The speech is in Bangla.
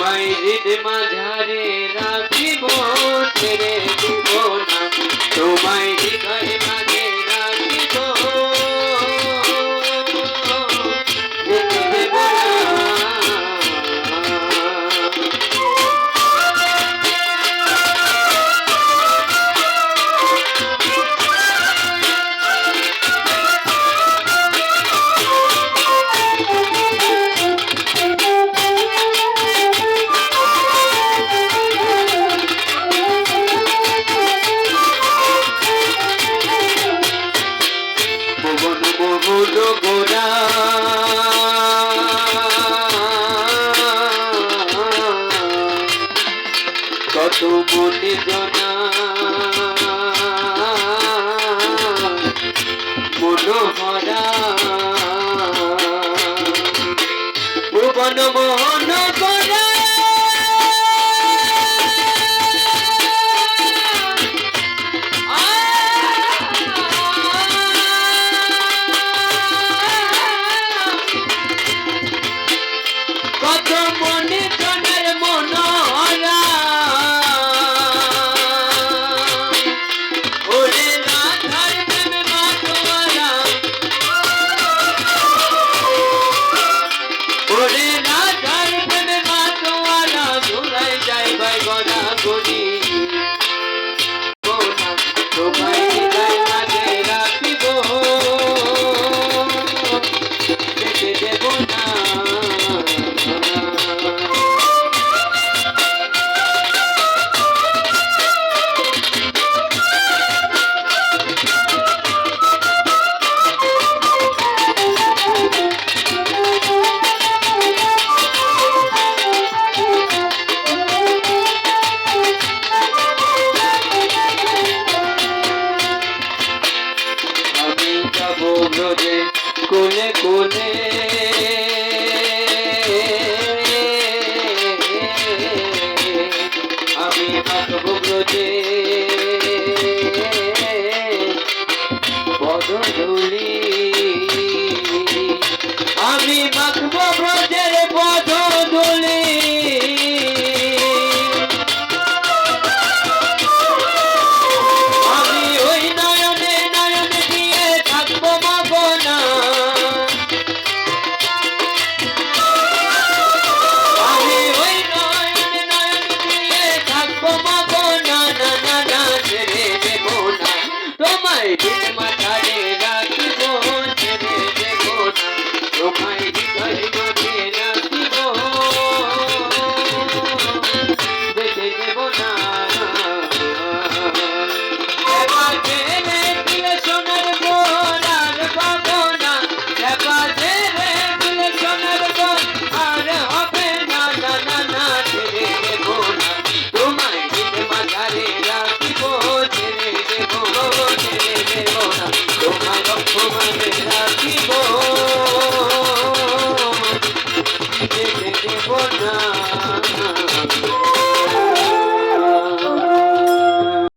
তোমায় হৃদ মাঝারে রাখিব ছেড়ে দিব না তোমায় হৃদয় মাঝে রাখিব যেতে দেব না গোরা কত মনে জনা মনোহরা ভুবন মোহন গোরা কত মনে জনের মনোহরা ওরে রাধার প্রেমে মাতোয়ারা ওরে রাধার প্রেমে মাতোয়ারা ধুলাই যায় ভাই গড়া গড়ি তোমায় হৃদয় মাঝে রাখিব যেতে দেব না ব্রজে কোলে কোলে আমি মাতব ব্রজে পদধূলি আমি মাতব ব্রজের পদধূলি তোমায়